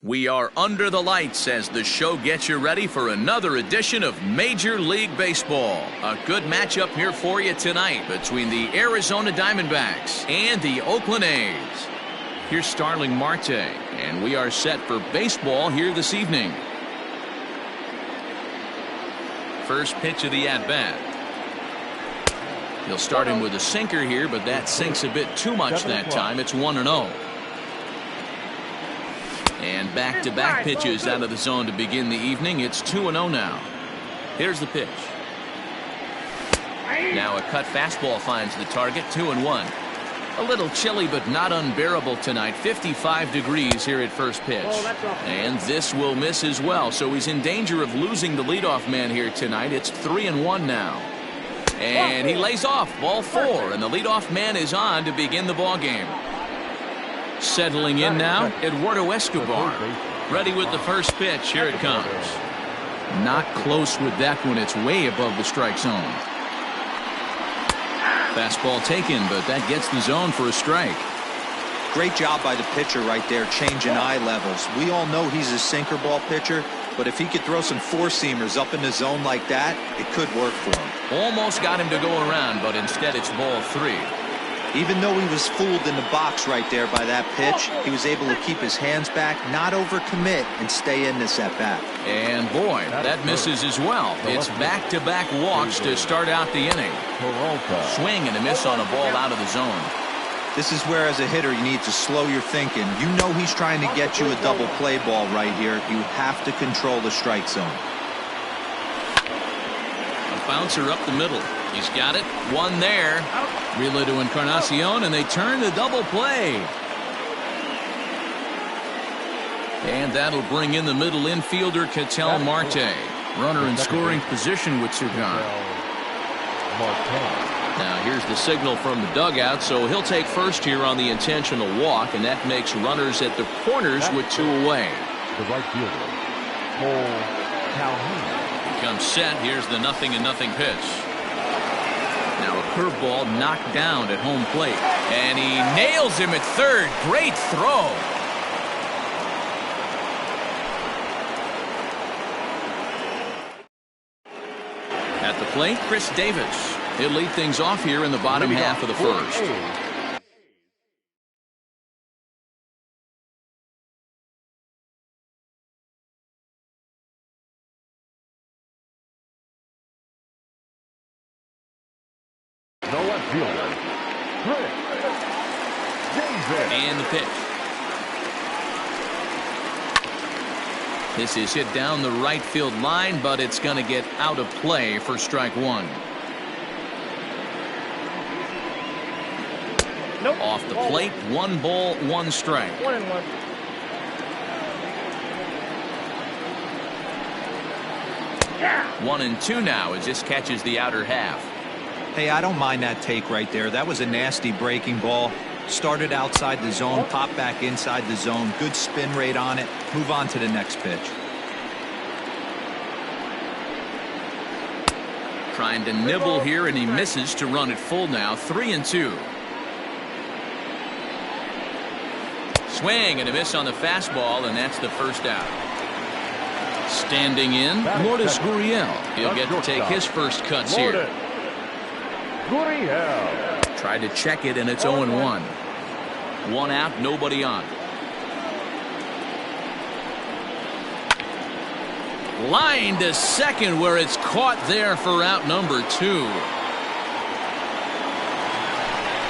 We are under the lights as the show gets you ready for another edition of Major League Baseball. A good matchup here for you tonight between the Arizona Diamondbacks and the Oakland A's. Here's Starling Marte, and we are set for baseball here this evening. First pitch of the at-bat. He'll start him with a sinker here, but that sinks a bit too much that time. It's 1-0. And back-to-back pitches out of the zone to begin the evening. It's 2-0 now. Here's the pitch. Now a cut fastball finds the target, 2-1. A little chilly but not unbearable tonight. 55 degrees here at first pitch. And this will miss as well, so he's in danger of losing the leadoff man here tonight. It's 3-1 now. And he lays off, ball 4, and the leadoff man is on to begin the ball game. Settling in now, Eduardo Escobar. Ready with the first pitch. Here it comes. Not close with that one. It's way above the strike zone. Fastball taken, but that gets the zone for a strike. Great job by the pitcher right there, changing eye levels. We all know he's a sinker ball pitcher, but if he could throw some four-seamers up in the zone like that, it could work for him. Almost got him to go around, but instead it's ball 3. Even though he was fooled in the box right there by that pitch, he was able to keep his hands back, not overcommit, and stay in this at-bat. And boy, that misses as well. It's back-to-back walks to start out the inning. Swing and a miss on a ball out of the zone. This is where, as a hitter, you need to slow your thinking. You know he's trying to get you a double play ball right here. You have to control the strike zone. A bouncer up the middle. He's got it. One there. Relay to Encarnacion, and they turn the double play. And that'll bring in the middle infielder, Ketel Marte. Runner in scoring position with Sugan. Now here's the signal from the dugout, so he'll take first here on the intentional walk, and that makes runners at the corners with 2 away. The right fielder, Cole Calhoun. Comes set. Here's the 0-0 pitch. Now a curveball knocked down at home plate, and he nails him at third. Great throw. At the plate, Chris Davis. He'll lead things off here in the bottom half of the first. The left fielder, Chris Davis. And the pitch. This is hit down the right field line, but it's going to get out of play for strike 1. Nope. Off the plate, 1 ball, 1 strike. 1-1. Yeah. 1-2 now as this catches the outer half. Hey, I don't mind that take right there. That was a nasty breaking ball. Started outside the zone, popped back inside the zone. Good spin rate on it. Move on to the next pitch. Trying to nibble here, and he misses to run it full now. 3-2. Swing and a miss on the fastball, and that's the first out. Standing in, Lourdes Gurriel. He'll get to take his first cuts here. Gurriel. Tried to check it, and it's 0-1. 1 out, nobody on. Line to second, where it's caught there for out number 2.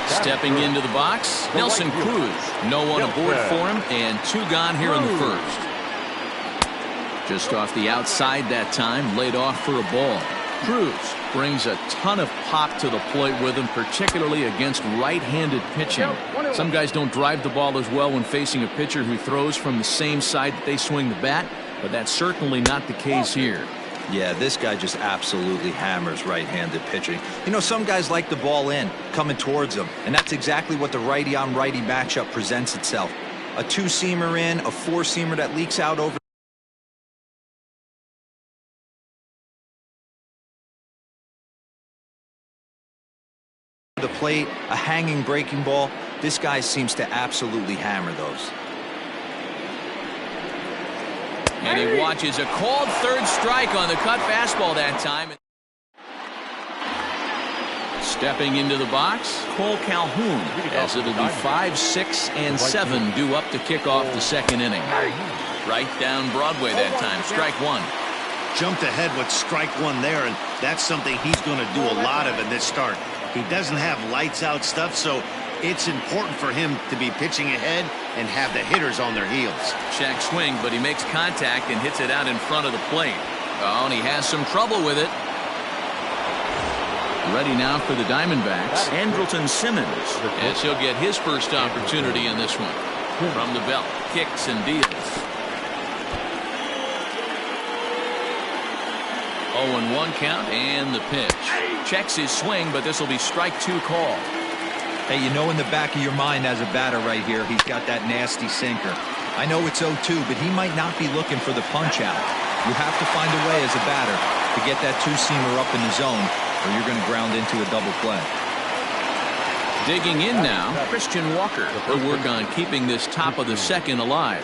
Stepping into the box, Nelson Cruz. No one aboard for him, and 2 gone here in the first. Just off the outside that time, laid off for a ball. Cruz brings a ton of pop to the plate with him, particularly against right-handed pitching. Some guys don't drive the ball as well when facing a pitcher who throws from the same side that they swing the bat, but that's certainly not the case here. Yeah, this guy just absolutely hammers right-handed pitching. You know, some guys like the ball in, coming towards them, and that's exactly what the righty-on-righty matchup presents itself. A 2-seamer in, a 4-seamer that leaks out over the plate, a hanging breaking ball. This guy seems to absolutely hammer those. And he watches a called third strike on the cut fastball that time. Stepping into the box, Cole Calhoun, as it'll be 5, 6, and 7 due up to kick off the second inning. Right down Broadway that time, strike one. Jumped ahead with strike one there, and that's something he's going to do a lot of in this start. He doesn't have lights out stuff, so it's important for him to be pitching ahead and have the hitters on their heels. Check swing, but he makes contact and hits it out in front of the plate. Oh, and he has some trouble with it. Ready now for the Diamondbacks, Andrelton Simmons, as he'll get his first opportunity in this one. From the belt, kicks and deals. 0-1 count, and the pitch. Checks his swing, but this will be strike two call. Hey, you know in the back of your mind as a batter right here, he's got that nasty sinker. I know it's 0-2, but he might not be looking for the punch out. You have to find a way as a batter to get that two-seamer up in the zone, or you're going to ground into a double play. Digging in now, Christian Walker will work on keeping this top of the second alive.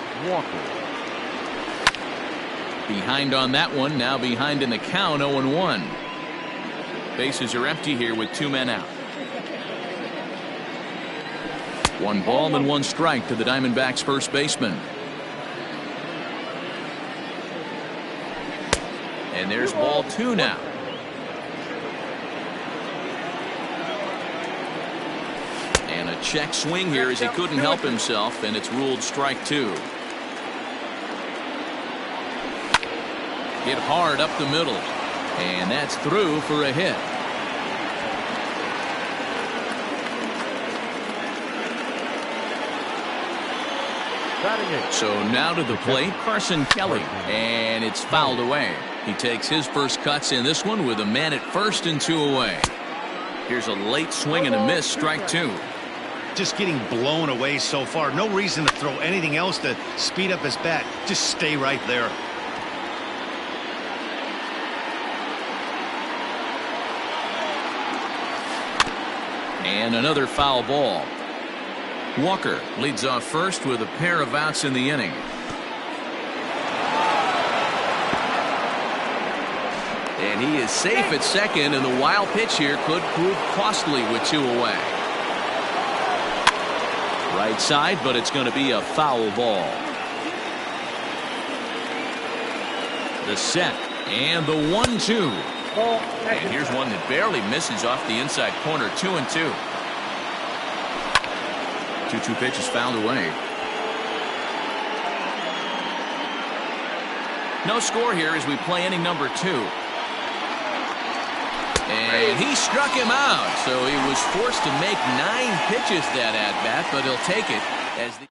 Behind on that one, now behind in the count, 0-1. Bases are empty here with 2 men out. 1 ball and 1 strike to the Diamondbacks first baseman. And there's ball 2 now. And a check swing here as he couldn't help himself, and it's ruled strike 2. Hit hard up the middle, and that's through for a hit. So now to the plate, Carson Kelly, and it's fouled away. He takes his first cuts in this one with a man at first and 2 away. Here's a late swing and a miss, strike 2. Just getting blown away so far. No reason to throw anything else to speed up his bat. Just stay right there. And another foul ball. Walker leads off first with a pair of outs in the inning. And he is safe at second, and the wild pitch here could prove costly with 2 away. Right side, but it's going to be a foul ball. The set and the 1-2. And here's one that barely misses off the inside corner. 2-2. 2-2 pitch is fouled away. No score here as we play inning number 2. And he struck him out, so he was forced to make 9 pitches that at bat, but he'll take it as the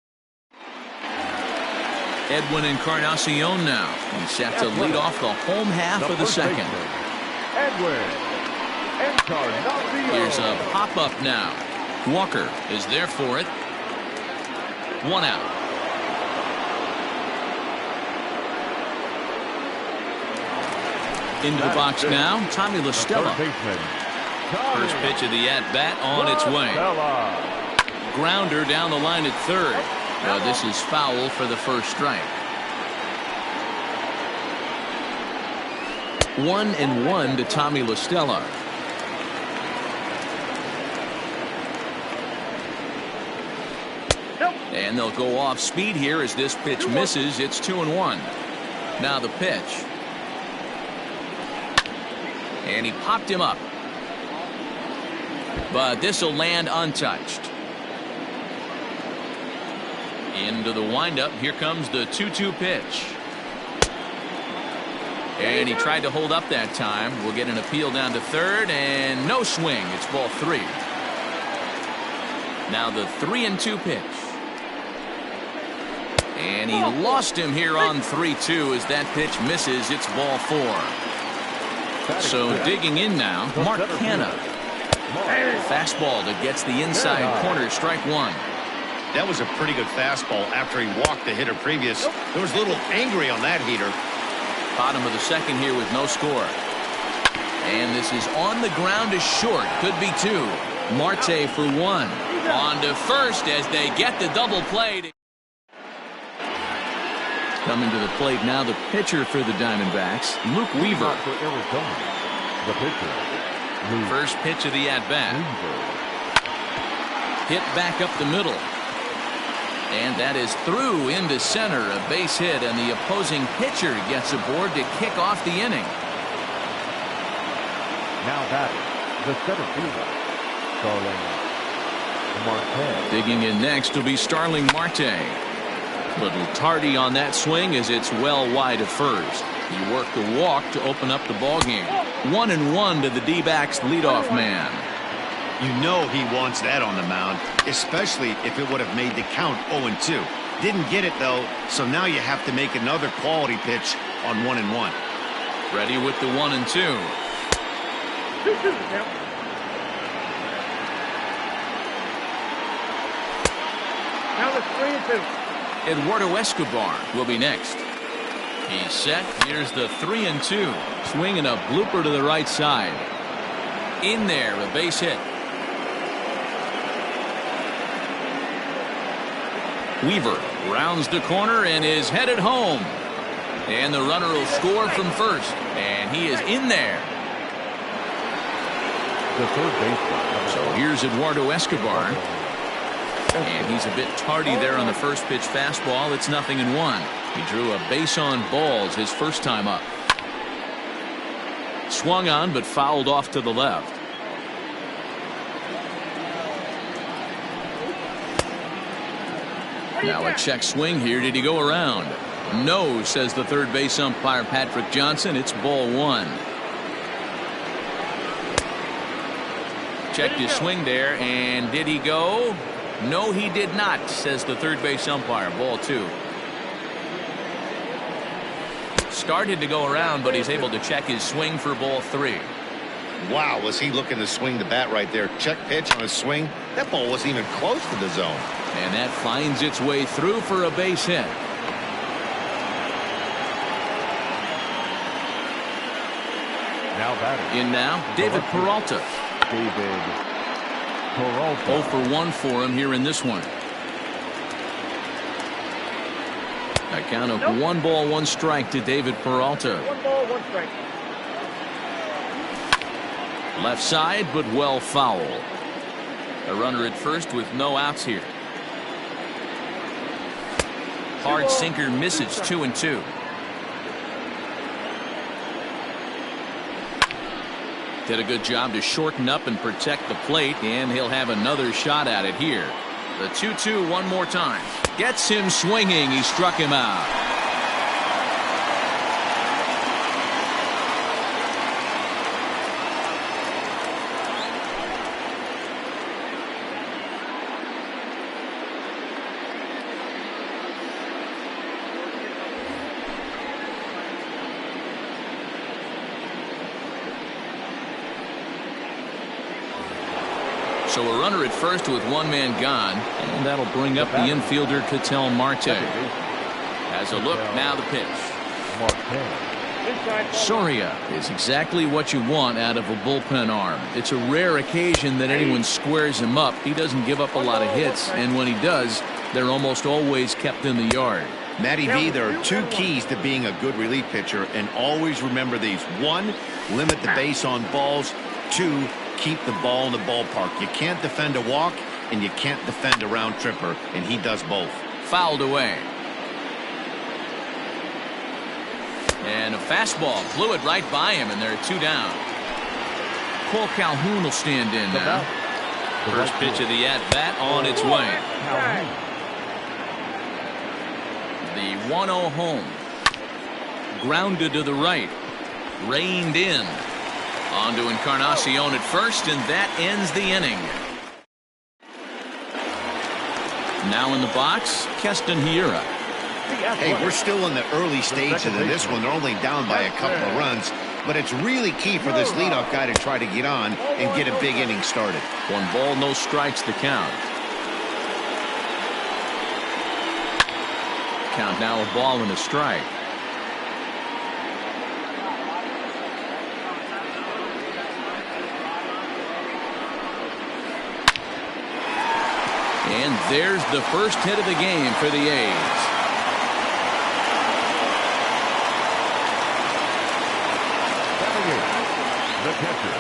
Edwin Encarnacion now. He's set to lead off the home half of the second. Here's a pop-up now. Walker is there for it. 1 out. Into the box now, Tommy La Stella. First pitch of the at-bat on its way. Grounder down the line at third. This is foul for the first strike. 1-1 to Tommy La Stella. And they'll go off speed here as this pitch misses. It's 2-1. Now the pitch. And he popped him up. But this will land untouched. Into the windup. Here comes the 2-2 pitch. And he tried to hold up that time. We'll get an appeal down to third, and no swing. It's ball 3. Now the 3-2 pitch. And he lost him here on 3-2 as that pitch misses. It's ball 4. So digging in now, Mark Canha. Fastball that gets the inside corner, strike 1. That was a pretty good fastball after he walked the hitter previous. There was a little angry on that heater. Bottom of the second here with no score. And this is on the ground is short. Could be 2. Marte for 1. On to first as they get the double play. Coming to the plate now, the pitcher for the Diamondbacks, Luke Weaver. For Arizona, the pitcher. First pitch of the at-bat. Hit back up the middle. And that is through into center, a base hit, and the opposing pitcher gets aboard to kick off the inning. Now batting, the center fielder, Starling Marte. Digging in next will be Starling Marte. Little tardy on that swing as it's well wide of first. He worked the walk to open up the ballgame. 1-1 to the D-backs leadoff man. You know he wants that on the mound, especially if it would have made the count 0-2. Didn't get it, though, so now you have to make another quality pitch on 1-1. Ready with the 1-2. Now it's 3-2. Eduardo Escobar will be next. He's set. Here's the 3-2. Swinging a blooper to the right side. In there, a base hit. Weaver rounds the corner and is headed home. And the runner will score from first. And he is in there. The third baseman. So here's Eduardo Escobar. And he's a bit tardy there on the first pitch fastball. It's 0-1. He drew a base on balls his first time up. Swung on but fouled off to the left. Now a check swing here. Did he go around? No, says the third base umpire Patrick Johnson. It's ball one. Checked his swing there, and did he go? No, he did not, says the third base umpire. Ball two. Started to go around, but he's able to check his swing for ball three. Wow, was he looking to swing the bat right there? Check pitch on his swing. That ball wasn't even close to the zone. And that finds its way through for a base hit. Now batting. In now, David Peralta. David Peralta. 0 for 1 for him here in this one. A count of 1 ball, 1 strike to David Peralta. 1 ball, 1 strike. Left side, but well foul. A runner at first with no outs here. Hard sinker misses. 2-2. Did a good job to shorten up and protect the plate, and he'll have another shot at it here. The 2-2 one more time. Gets him swinging. He struck him out. So a runner at first with 1 man gone, and that'll bring up the infielder Ketel Marte. Has a look, now the pitch. Soria is exactly what you want out of a bullpen arm. It's a rare occasion that anyone squares him up. He doesn't give up a lot of hits, and when he does, they're almost always kept in the yard. Matty V, there are 2 keys to being a good relief pitcher, and always remember these. 1, limit the base on balls. 2, keep the ball in the ballpark. You can't defend a walk, and you can't defend a round tripper, and he does both. Fouled away. And a fastball blew it right by him, and there are 2 down. Cole Calhoun will stand in now. First pitch of the at-bat on its way. The 1-0 home. Grounded to the right. Reined in. On to Encarnacion at first, and that ends the inning. Now in the box, Keston Hiura. Hey, we're still in the early stages of this one. They're only down by a couple of runs, but it's really key for this leadoff guy to try to get on and get a big inning started. 1 ball, no strikes to count. Count now a ball and a strike. And there's the first hit of the game for the A's. The catcher.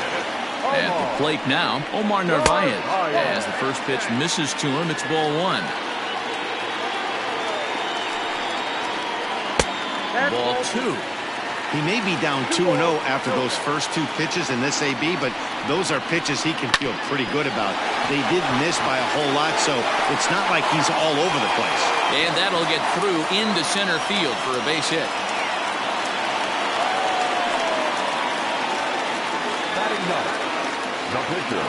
At the plate now, Omar Narvaez. As the first pitch misses to him, it's ball one. Ball two. He may be down 2-0 after those first two pitches in this AB, but those are pitches he can feel pretty good about. They didn't miss by a whole lot, so it's not like he's all over the place. And that'll get through into center field for a base hit. Batting ninth. The pitcher.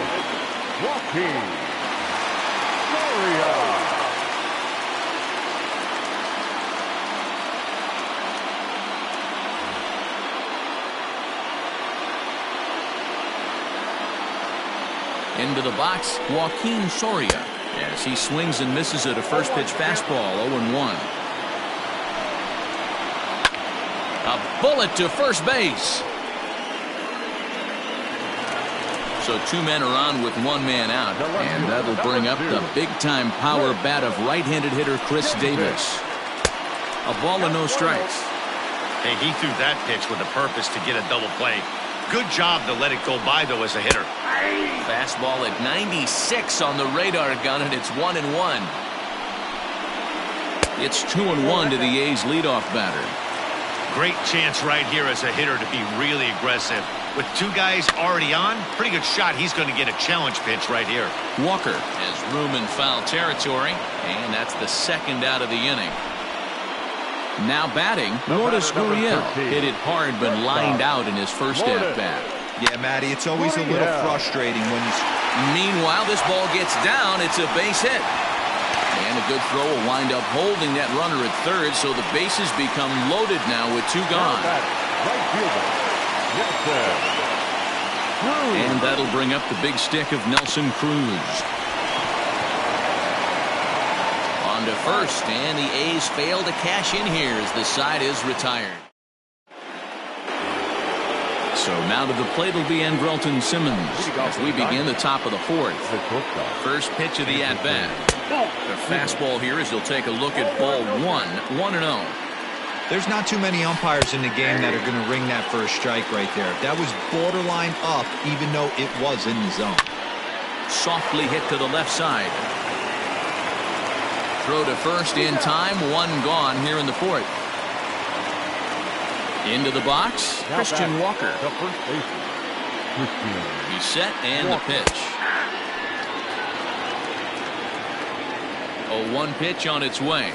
Joaquin Soria. Into the box, Joaquin Soria, as he swings and misses at a first pitch fastball, 0-1. A bullet to first base. So two men are on with one man out, and that'll bring up the big-time power bat of right-handed hitter Chris Davis. A ball and no strikes. Hey, he threw that pitch with a purpose to get a double play. Good job to let it go by, though, as a hitter. Fastball at 96 on the radar gun, and it's 1-1. It's 2-1 to the A's leadoff batter. Great chance right here as a hitter to be really aggressive. With two guys already on, pretty good shot. He's going to get a challenge pitch right here. Walker has room in foul territory, and that's the second out of the inning. Now batting, Lourdes Gurriel hit it hard but lined out in his first at-bat. Yeah, Matty, it's always a little frustrating when he's... Meanwhile, this ball gets down. It's a base hit. And a good throw will wind up holding that runner at third, so the bases become loaded now with two gone. Right fielder. Nelson Cruz. And that'll bring up the big stick of Nelson Cruz. On to first, and the A's fail to cash in here as the side is retired. So now to the plate will be Andrelton Simmons as we begin the top of the fourth. First pitch of the at-bat. The fastball here as he'll take a look at ball one, 1-0. There's not too many umpires in the game that are going to ring that for a strike right there. That was borderline up, even though it was in the zone. Softly hit to the left side. Throw to first in time, one gone here in the fourth. Into the box, Christian Walker. The first baseman. He's set and the pitch. 0-1 pitch on its way.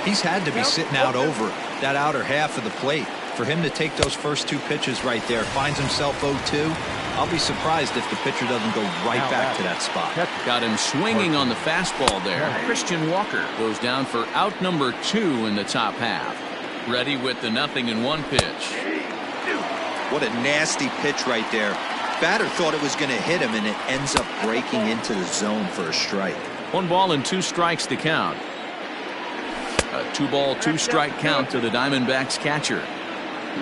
He's had to be sitting out over that outer half of the plate. For him to take those first two pitches right there, finds himself 0-2. I'll be surprised if the pitcher doesn't go right back to that spot. Got him swinging on the fastball there. Christian Walker goes down for out number 2 in the top half. Ready with the 0-1 pitch. What a nasty pitch right there. Batter thought it was going to hit him, and it ends up breaking into the zone for a strike. 1 ball and 2 strikes to count. A 2-ball, 2-strike count to the Diamondbacks catcher.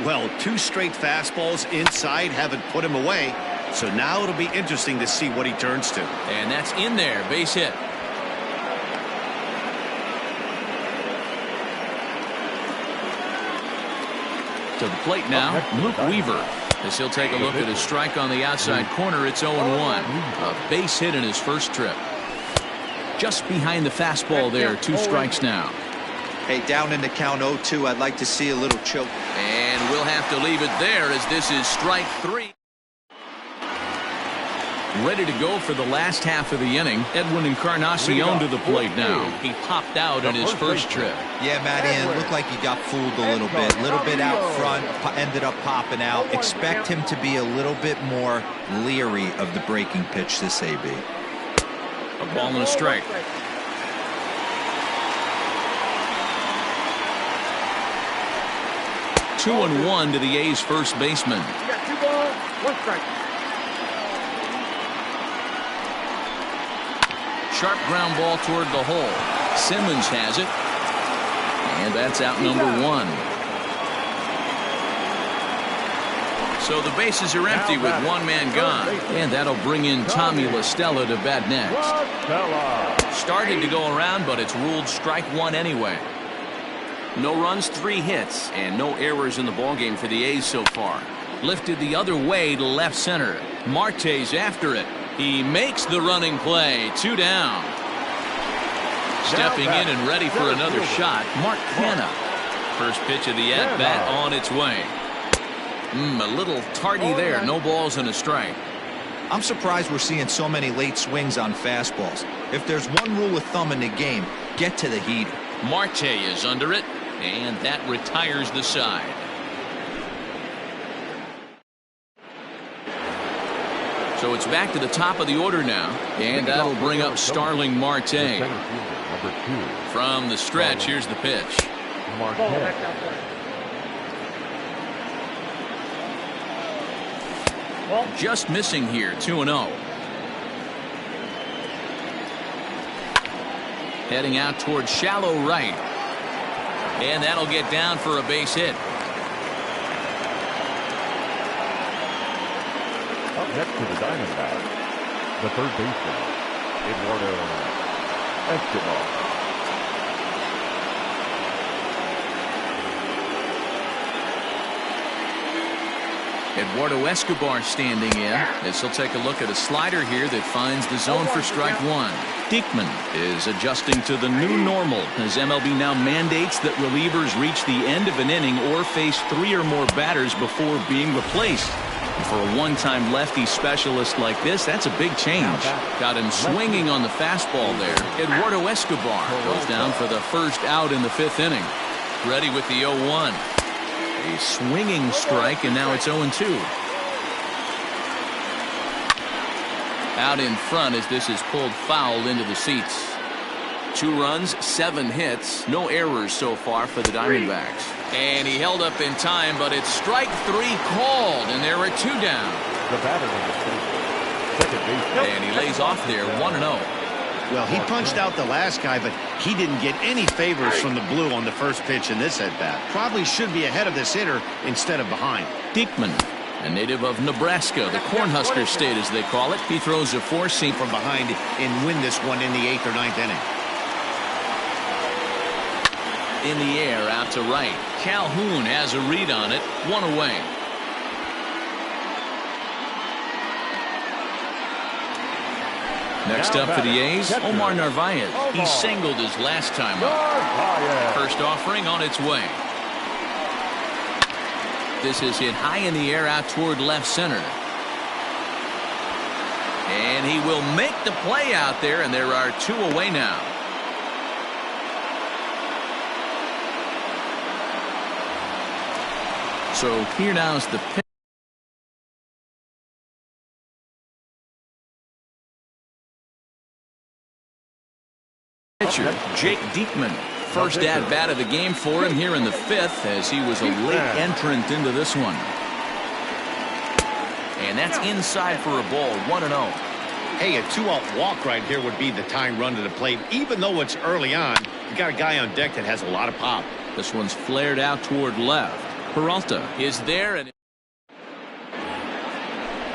Well, 2 straight fastballs inside haven't put him away. So now it'll be interesting to see what he turns to. And that's in there, base hit. To the plate now, Luke Weaver. As he'll take a look at his strike on the outside corner, it's 0-1. A base hit in his first trip. Just behind the fastball there, 2 strikes now. Hey, down in the count 0-2, I'd like to see a little choke. And we'll have to leave it there as this is strike 3. Ready to go for the last half of the inning. Edwin Encarnacion to the plate now. He popped out in his first trip. Yeah, Matty, and it looked like he got fooled a little bit. A little bit out front, ended up popping out. Expect him to be a little bit more leery of the breaking pitch this AB. A ball and a strike. Two and 1 to the A's first baseman. You got 2 balls, 1 strike. Sharp ground ball toward the hole. Simmons has it. And that's out number 1. So the bases are empty with 1 man gone. And that'll bring in Tommy La Stella to bat next. Started to go around, but it's ruled strike 1 anyway. No runs, 3 hits, and no errors in the ballgame for the A's so far. Lifted the other way to left center. Marte's after it. He makes the running play. 2 down. Stepping in and ready for another shot, Mark Canna. First pitch of the at-bat on its way. A little tardy there. No balls and a strike. I'm surprised we're seeing so many late swings on fastballs. If there's one rule of thumb in the game, get to the heater. Marte is under it, and that retires the side. So it's back to the top of the order now, and that'll bring up Starling Marte. From the stretch, here's the pitch. Just missing here, 2-0. Heading out towards shallow right. And that'll get down for a base hit. Up next to the Diamondbacks, the third baseman, Eduardo Escobar. Eduardo Escobar standing in as he'll take a look at a slider here that finds the zone for strike one. Diekman is adjusting to the new normal as MLB now mandates that relievers reach the end of an inning or face 3 or more batters before being replaced. For a one-time lefty specialist like this, that's a big change. Got him swinging on the fastball there. Eduardo Escobar goes down for the first out in the 5th inning. Ready with the 0-1. A swinging strike, and now it's 0-2. Out in front as this is pulled foul into the seats. 2 runs, 7 hits, no errors so far for the Diamondbacks. And he held up in time, but it's strike 3 called, and there are 2 down. The batter on the second base. And he lays off there, 1-0. Well, he punched out the last guy, but he didn't get any favors from the blue on the first pitch in this at-bat. Probably should be ahead of this hitter instead of behind. Diekman, a native of Nebraska, the Cornhusker State as they call it. He throws a 4-seam from behind and win this one in the 8th or 9th inning. In the air out to right. Calhoun has a read on it. 1 away. Next up for the A's, Omar Narvaez. He singled his last time up. First offering on its way. This is hit high in the air out toward left center. And he will make the play out there, and there are 2 away now. So here now is the pitch. Pitcher Jake Diekman. First at-bat of the game for him here in the 5th as he was a late entrant into this one. And that's inside for a ball, 1-0. Hey, a 2-out walk right here would be the tying run to the plate. Even though it's early on, you got a guy on deck that has a lot of pop. This one's flared out toward left. Peralta is there and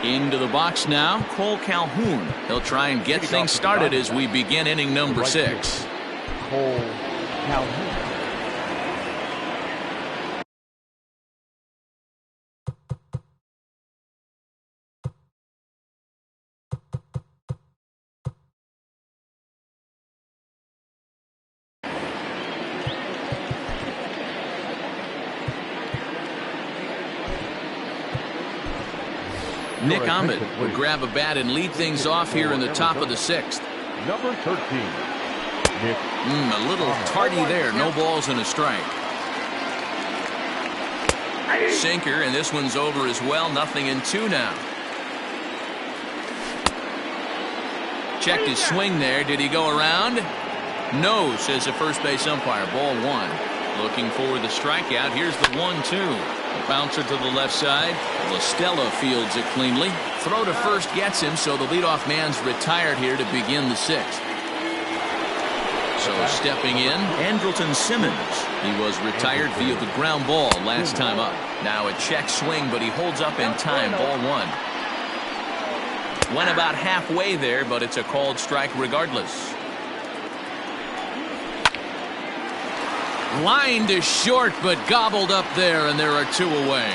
into the box now. Cole Calhoun. He'll try and get things started as we begin inning number 6. Cole Calhoun. Nick Ahmed would grab a bat and lead things off here in the top of the 6th. Number 13. Nick. A little tardy there. No balls and a strike. Sinker, and this one's over as well. 0-2 now. Checked his swing there. Did he go around? No, says the first base umpire. Ball 1. Looking for the strikeout. Here's the 1-2. A bouncer to the left side. LaStella fields it cleanly. Throw to first gets him, so the leadoff man's retired here to begin the 6th. So stepping in, Andrelton Simmons. He was retired via the ground ball last time up. Now a check swing, but he holds up in time. Ball 1. Went about halfway there, but it's a called strike regardless. Line to short, but gobbled up there, and there are 2 away.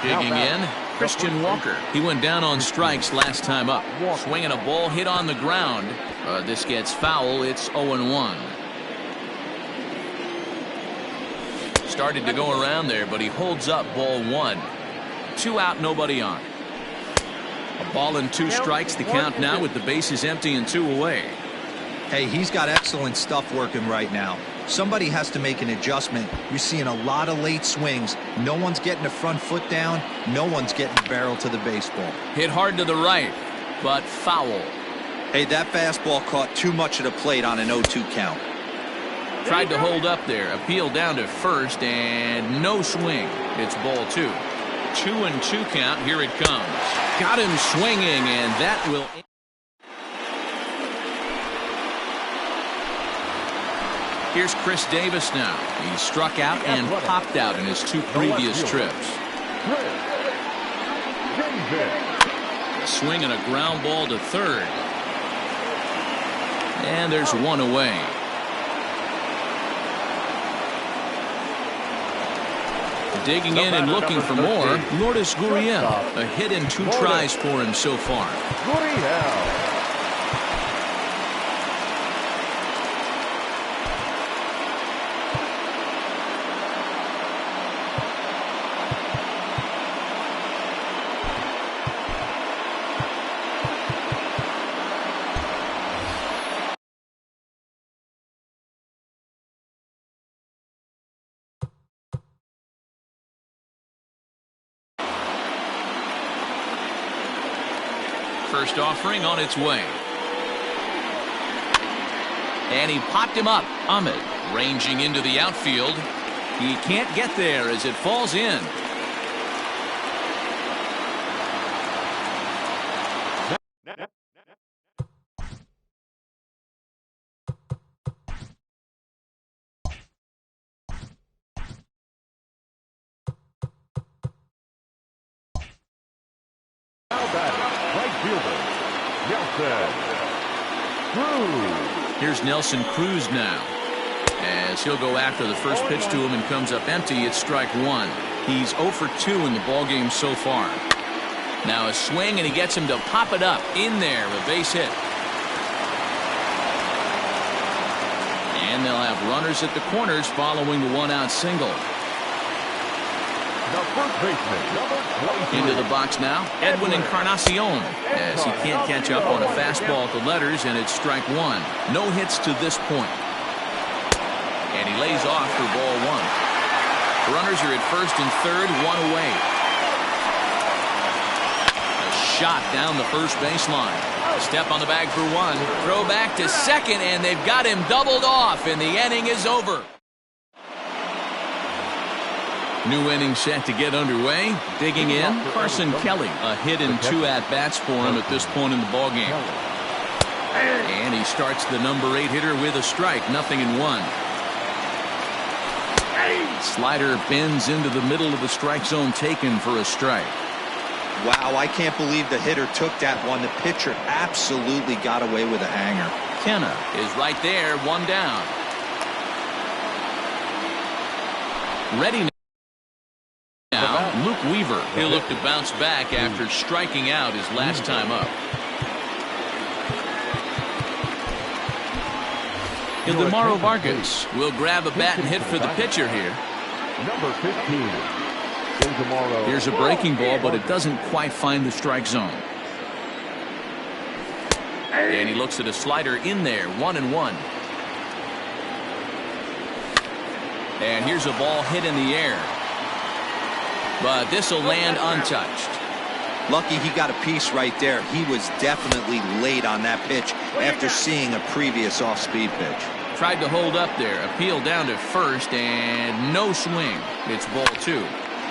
Digging in, Christian Walker. He went down on strikes last time up. Swinging a ball hit on the ground. This gets foul. It's 0-1. Started to go around there, but he holds up ball one. 2 out, nobody on. A ball and 2 strikes, the count now with the bases empty and 2 away. Hey, he's got excellent stuff working right now. Somebody has to make an adjustment. You're seeing a lot of late swings. No one's getting the front foot down. No one's getting the barrel to the baseball. Hit hard to the right, but foul. Hey, that fastball caught too much of the plate on an 0-2 count. Tried to hold up there. Appeal down to first, and no swing. It's ball 2. 2-2 count. Here it comes. Got him swinging, and that will... Here's Chris Davis now. He struck out and popped out in his 2 previous trips. A swing and a ground ball to third. And there's 1 away. Digging in and looking for more, Lourdes Gurriel. A hit and 2 tries for him so far. First offering on its way. And he popped him up. Ahmed ranging into the outfield. He can't get there as it falls in. Here's Nelson Cruz now, as he'll go after the first pitch to him and comes up empty. It's strike 1. He's 0 for 2 in the ballgame so far. Now a swing, and he gets him to pop it up in there, a base hit. And they'll have runners at the corners following the 1-out single. The first baseman, number 23. Into the box now, Edwin Encarnacion, as he can't catch up on a fastball at the letters, and it's strike 1. No hits to this point. And he lays off for ball 1. Runners are at first and third, 1 away. A shot down the first baseline. Step on the bag for 1. Throw back to second, and they've got him doubled off, and the inning is over. New inning set to get underway. Digging in, Carson Kelly. A hit and 2 at-bats for him at this point in the ballgame. And he starts the number 8 hitter with a strike. 0-1. Slider bends into the middle of the strike zone, taken for a strike. Wow, I can't believe the hitter took that one. The pitcher absolutely got away with a hanger. Kenna is right there, 1 down. Ready now, Luke Weaver. He'll look to bounce back after striking out his last time up. Ildemaro Vargas will grab a bat and hit for the pitcher here. Number 15. Here's a breaking ball, but it doesn't quite find the strike zone. And he looks at a slider in there, 1-1. And here's a ball hit in the air. But this will land untouched. Lucky he got a piece right there. He was definitely late on that pitch after seeing a previous off-speed pitch. Tried to hold up there. Appeal down to first, and no swing. It's ball 2.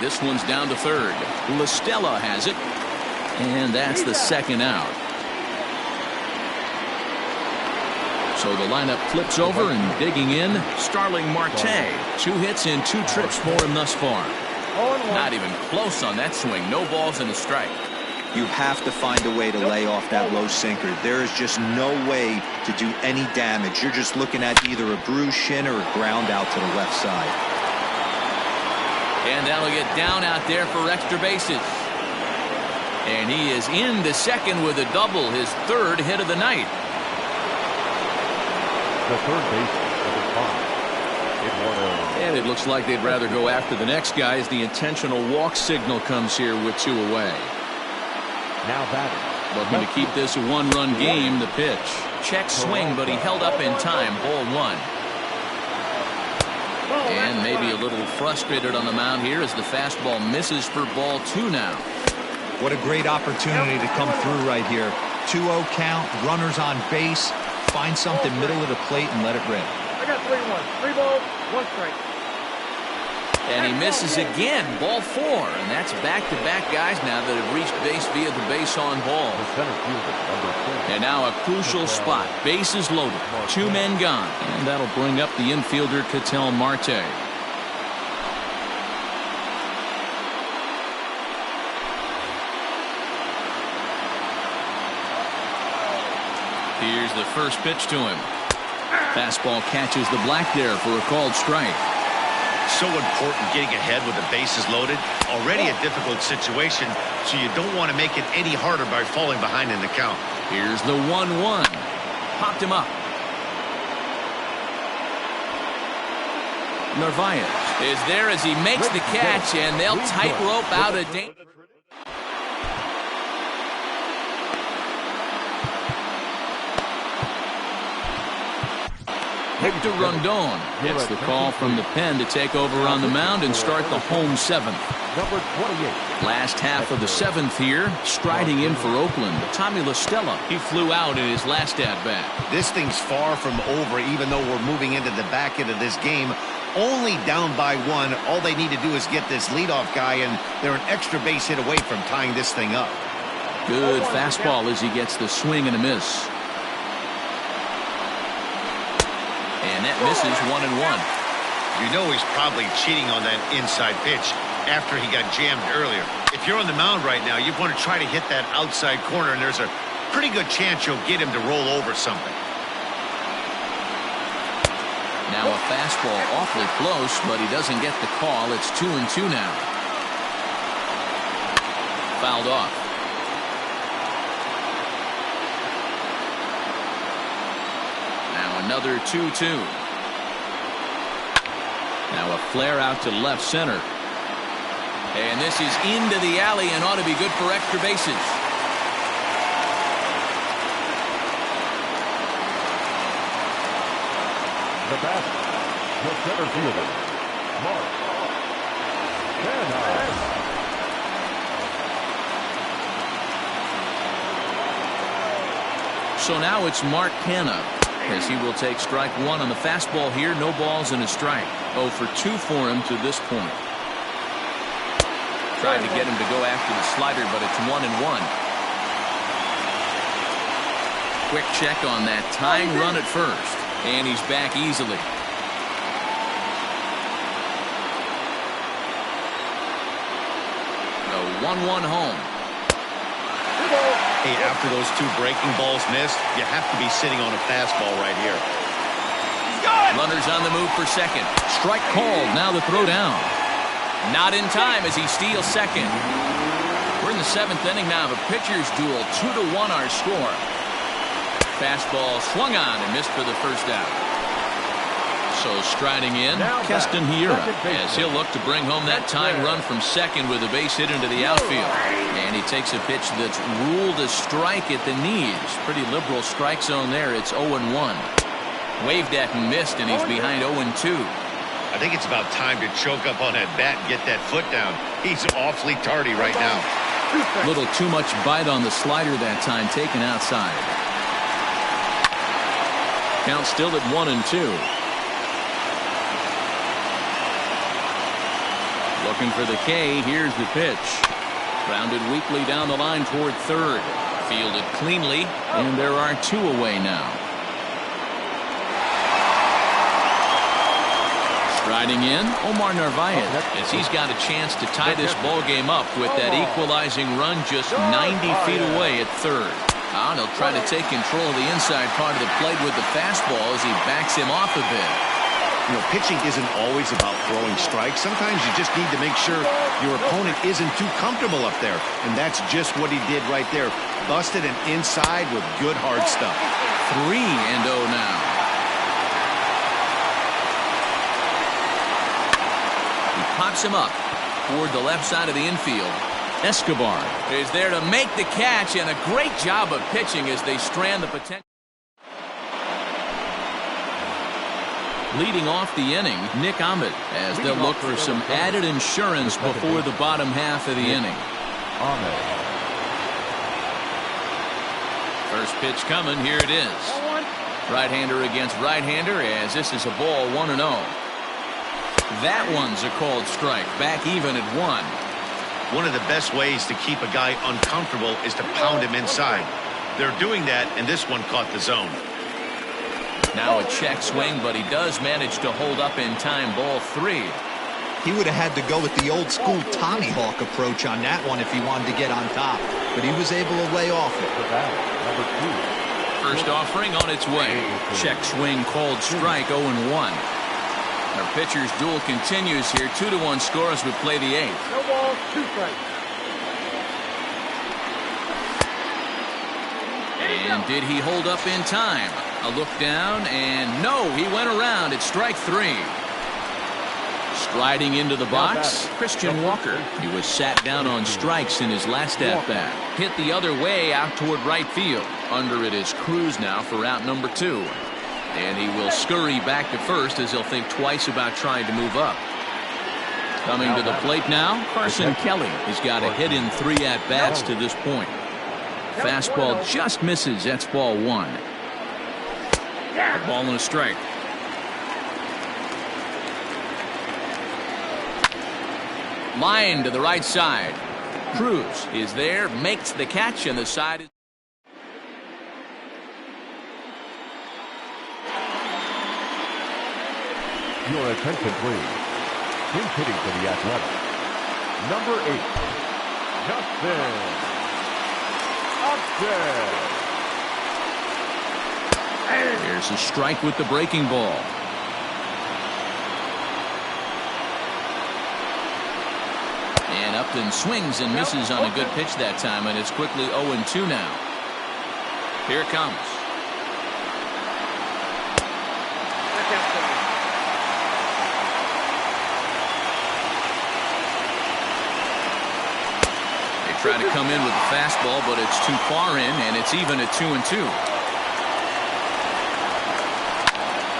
This one's down to third. La Stella has it. And that's the 2nd out. So the lineup flips over, and digging in, Starling Marte. 2 hits and 2 trips for him thus far. Not even close on that swing. No balls and a strike. You have to find a way to lay off that low sinker. There is just no way to do any damage. You're just looking at either a bruised shin or a ground out to the left side. And that'll get down out there for extra bases. And he is into second with a double, his third hit of the night. The third baseman, number 5. And it looks like they'd rather go after the next guy as the intentional walk signal comes here with 2 away. Now batting. Looking to keep this a 1-run game. The pitch. Check swing, but he held up in time. Ball 1. And maybe a little frustrated on the mound here as the fastball misses for ball 2 now. What a great opportunity to come through right here. 2-0 count, runners on base. Find something middle of the plate and let it rip. I got 3-1. 3 balls, 1 strike. And he misses again. Ball 4. And that's back-to-back guys now that have reached base via the base on ball. The center fielder, number 4. And now a crucial spot. Bases loaded. 2 men gone. And that'll bring up the infielder, Ketel Marte. Here's the first pitch to him. Fastball catches the black there for a called strike. So important getting ahead with the bases loaded. Already a difficult situation, so you don't want to make it any harder by falling behind in the count. Here's the 1-1. Popped him up. Narvaez is there as he makes the catch, and they'll tightrope out a danger. Hector Rondon gets the call from the pen to take over on the mound and start the home 7th. Number 28. Last half of the 7th here, striding in for Oakland. Tommy La Stella, he flew out in his last at-bat. This thing's far from over, even though we're moving into the back end of this game. Only down by 1. All they need to do is get this leadoff guy, and they're an extra base hit away from tying this thing up. Good fastball as he gets the swing and a miss. And that misses 1-1. You know he's probably cheating on that inside pitch after he got jammed earlier. If you're on the mound right now, you want to try to hit that outside corner, and there's a pretty good chance you'll get him to roll over something. Now a fastball awfully close, but he doesn't get the call. It's 2-2 now. Fouled off. Another 2-2. Now a flare out to left center. And this is into the alley and ought to be good for extra bases. The batter, the center fielder, Mark Canha. So now it's Mark Canha, as he will take strike 1 on the fastball here. No balls and a strike. 0 for 2 for him to this point. Tried to get him to go after the slider, but it's 1-1. Quick check on that tying run at first, and he's back easily. The 1-1 home. Hey, after those 2 breaking balls missed, you have to be sitting on a fastball right here. Runners on the move for second. Strike called. Now the throw down. Not in time as he steals second. We're in the 7th inning now of a pitcher's duel. 2-1 our score. Fastball swung on and missed for the first out. So striding in, Keston Hiura, as he'll look to bring home that tying run from second with a base hit into the outfield. And he takes a pitch that's ruled a strike at the knees. Pretty liberal strike zone there. It's 0-1. Waved at and missed, and he's behind 0-2. I think it's about time to choke up on that bat and get that foot down. He's awfully tardy right now. Little too much bite on the slider that time, taken outside. Count still at 1-2. Looking for the K. Here's the pitch. Grounded weakly down the line toward third. Fielded cleanly, and there are 2 away now. Striding in, Omar Narvaez, as he's got a chance to tie this ball game up with that equalizing run just 90 feet away at third. And he'll try to take control of the inside part of the plate with the fastball as he backs him off a bit. You know, pitching isn't always about throwing strikes. Sometimes you just need to make sure your opponent isn't too comfortable up there. And that's just what he did right there. Busted and inside with good hard stuff. 3-0 now. He pops him up toward the left side of the infield. Escobar is there to make the catch, and a great job of pitching as they strand the potential. Leading off the inning, Nick Ahmed, as they'll look for some added insurance before the bottom half of the inning. First pitch coming, here it is. Right-hander against right-hander, as this is a ball 1-0. That one's a called strike, back even at 1. One of the best ways to keep a guy uncomfortable is to pound him inside. They're doing that, and this one caught the zone. Now a check swing, but he does manage to hold up in time. Ball 3. He would have had to go with the old school Tommy Hawk approach on that one if he wanted to get on top, but he was able to lay off it. First offering on its way. Check swing called strike, 0-1. Our pitcher's duel continues here. 2-1 score as we play the 8th. No balls, 2 strikes. And did he hold up in time? A look down, and no, he went around. It's strike 3. Striding into the box, Christian Walker. He was sat down on strikes in his last at-bat. Hit the other way out toward right field. Under it is Cruz now for out number 2. And he will scurry back to first as he'll think twice about trying to move up. Coming to the plate now, Carson Kelly. He's got a hit in 3 at-bats to this point. Fastball just misses. That's ball 1. A ball and a strike. Line to the right side. Cruz is there, makes the catch, and the side is. Your attention, please. He's hitting for the Athletics. Number 8, Justin Upton. There's a strike with the breaking ball. And Upton swings and misses on a good pitch that time, and it's quickly 0-2 now. Here it comes. They try to come in with the fastball, but it's too far in, and it's even at 2-2.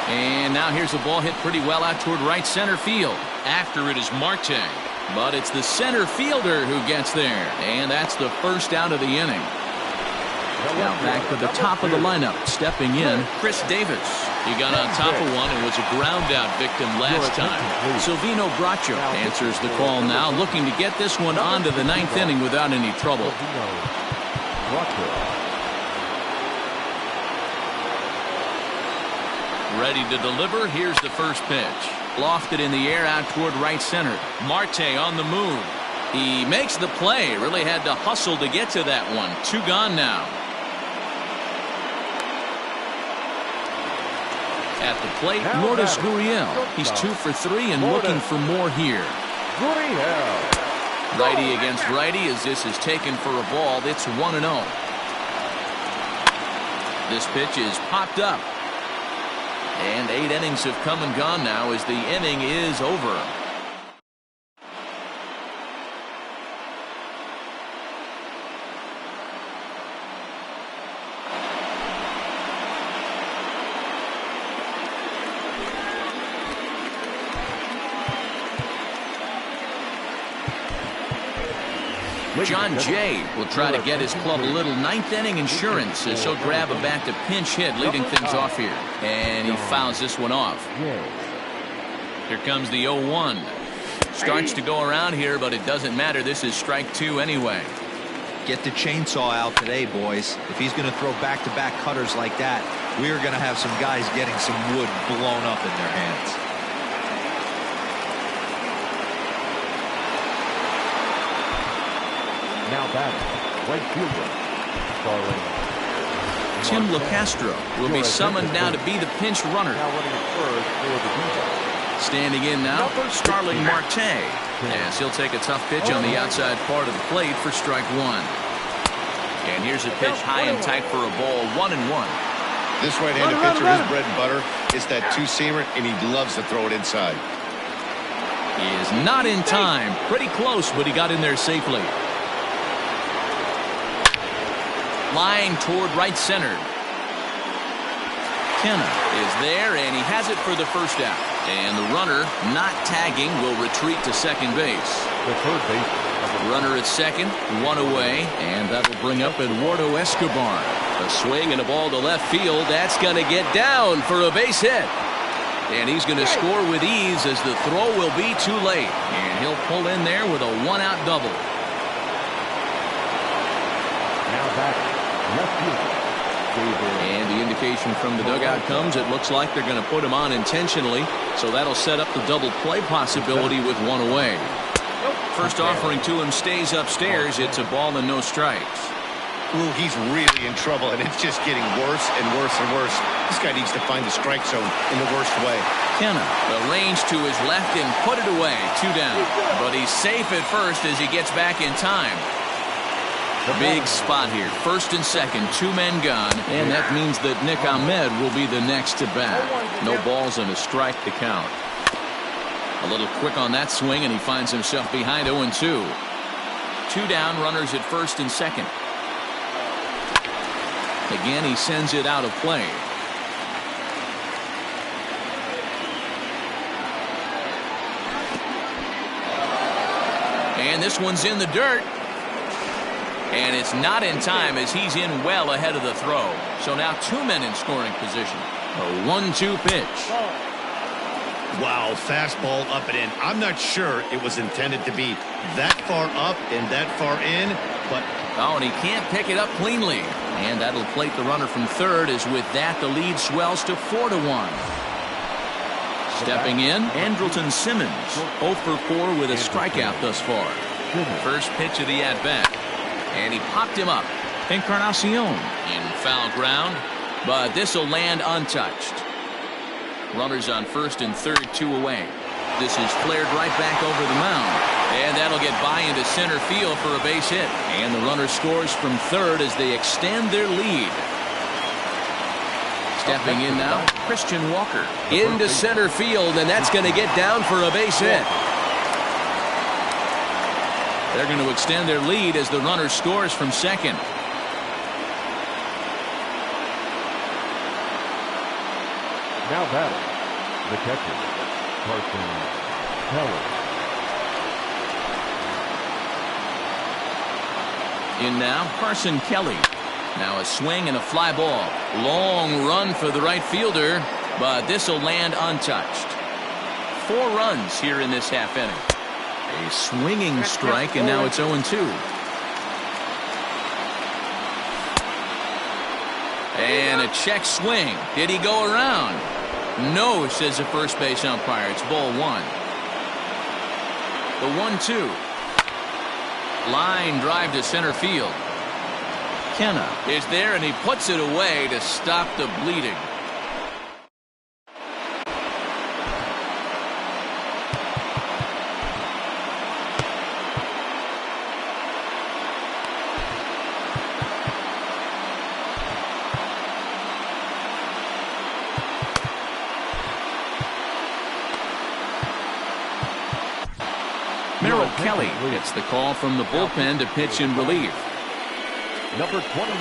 And now here's a ball hit pretty well out toward right center field. After it is Marte. But it's the center fielder who gets there. And that's the first out of the inning. Now back to the top of the lineup. Stepping in, Chris Davis. He got on top of one and was a ground out victim last time. Silvino Bracho answers the call now, looking to get this one on to the 9th inning without any trouble. Ready to deliver. Here's the first pitch. Lofted in the air out toward right center. Marte on the move. He makes the play. Really had to hustle to get to that one. 2 gone now. At the plate, Lourdes Gurriel. He's 2 for 3 and looking for more here. Righty against righty as this is taken for a ball. It's 1-0. This pitch is popped up. And 8 innings have come and gone now as the inning is over. John Jay will try to get his club a little 9th inning insurance as he'll grab a bat to pinch hit, leading things off here. And he fouls this one off. Here comes the 0-1. Starts to go around here, but it doesn't matter. This is strike 2 anyway. Get the chainsaw out today, boys. If he's going to throw back-to-back cutters like that, we are going to have some guys getting some wood blown up in their hands. Now batting, right fielder, Starling Tim LeCastro will be summoned now to be the pinch runner. Now running at first for the defense. Standing in now, Starling Marte. As he'll take a tough pitch on the outside part of the plate for strike one. And here's a pitch high and tight for a ball, 1-1. This right-handed pitcher, his bread and butter is that two-seamer, and he loves to throw it inside. He is not in time. Pretty close, but he got in there safely. Line toward right center. Kenna is there, and he has it for the first out. And the runner, not tagging, will retreat to second base. The third base. Runner at second, one away, and that'll bring up Eduardo Escobar. A swing and a ball to left field. That's going to get down for a base hit. And he's going to score with ease as the throw will be too late. And he'll pull in there with a one-out double. Now back left field. And the indication from the dugout comes, it looks like they're going to put him on intentionally. So that'll set up the double play possibility with one away. First offering to him stays upstairs. It's a ball and no strikes. Ooh, he's really in trouble, and it's just getting worse and worse and worse. This guy needs to find the strike zone in the worst way. Kenna, the range to his left and put it away. 2 down. But he's safe at first as he gets back in time. Big spot here. First and second, 2 men gone. And that means that Nick Ahmed will be the next to bat. No balls and a strike to count. A little quick on that swing, and he finds himself behind 0-2. 2 down, runners at first and second. Again, he sends it out of play. And this one's in the dirt. And it's not in time as he's in well ahead of the throw. So now 2 men in scoring position. A 1-2 pitch. Wow, fastball up and in. I'm not sure it was intended to be that far up and that far in, but... Oh, and he can't pick it up cleanly. And that'll plate the runner from third, as with that the lead swells to 4-1. Stepping in, Andrelton Simmons, 0 for 4 with a strikeout thus far. First pitch of the at-bat. And he popped him up. Encarnacion in foul ground, but this will land untouched. Runners on first and third, 2 away. This is flared right back over the mound. And that'll get by into center field for a base hit. And the runner scores from third as they extend their lead. Stepping in now, Christian Walker into center field, and that's going to get down for a base hit. They're going to extend their lead as the runner scores from second. Now batting, the catcher, Carson Kelly. In now, Carson Kelly. Now a swing and a fly ball. Long run for the right fielder, but this will land untouched. 4 runs here in this half inning. A swinging strike, and now it's 0-2. And a check swing. Did he go around? No, says the first base umpire. It's ball 1. The 1-2. Line drive to center field. Kenna is there, and he puts it away to stop the bleeding. Merrill Kelly gets the call from the bullpen to pitch in relief. Number 29,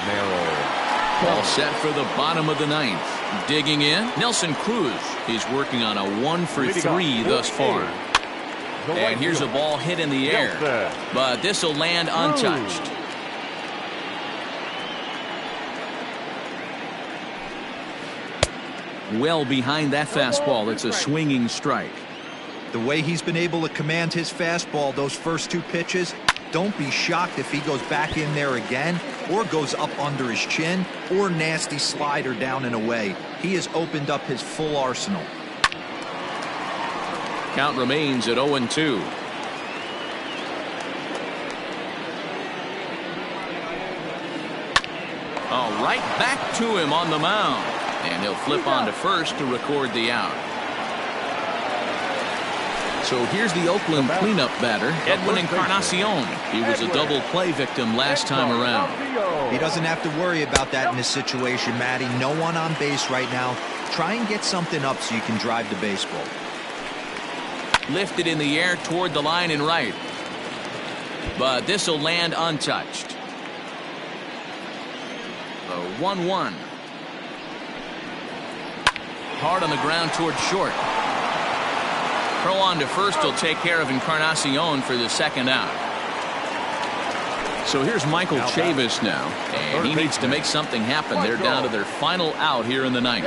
Merrill. All set for the bottom of the 9th. Digging in, Nelson Cruz. He's working on a 1 for 3 thus far. And here's a ball hit in the air, but this will land untouched. Well behind that fastball, it's a swinging strike. The way he's been able to command his fastball those first 2 pitches, don't be shocked if he goes back in there again or goes up under his chin or nasty slider down and away. He has opened up his full arsenal. Count remains at 0-2. Oh, right back to him on the mound. And he'll flip on to first to record the out. So here's the Oakland cleanup batter, Edwin Encarnacion. He was a double play victim last time around. He doesn't have to worry about that in this situation, Matty. No one on base right now. Try and get something up so you can drive the baseball. Lifted in the air toward the line and right. But this will land untouched. The 1-1. Hard on the ground toward short. Throw on to first will take care of Encarnacion for the second out. So here's Michael Chavis now, and he needs to make something happen. They're down to their final out here in the ninth.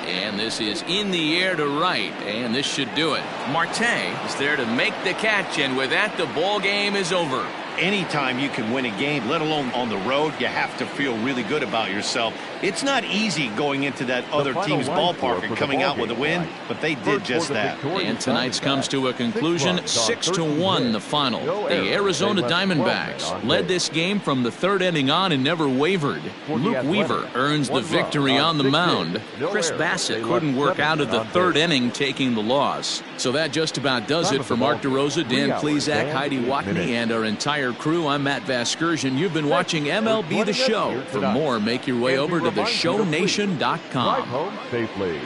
And this is in the air to right, and this should do it. Marte is there to make the catch, and with that, the ball game is over. Anytime you can win a game, let alone on the road, you have to feel really good about yourself. It's not easy going into that other team's ballpark and coming out with a win, but they did just that. And tonight's comes to a conclusion, 6-1 the final. The Arizona Diamondbacks led this game from the third inning on and never wavered. Luke Weaver earns the victory on the mound. Chris Bassett couldn't work out of the third inning, taking the loss. So that just about does it for Mark DeRosa, Dan Plesac, Heidi Watney, and our entire crew. I'm Matt Vasgersian. You've been watching MLB The Show. For more, make your way over to theshownation.com. Drive home safely.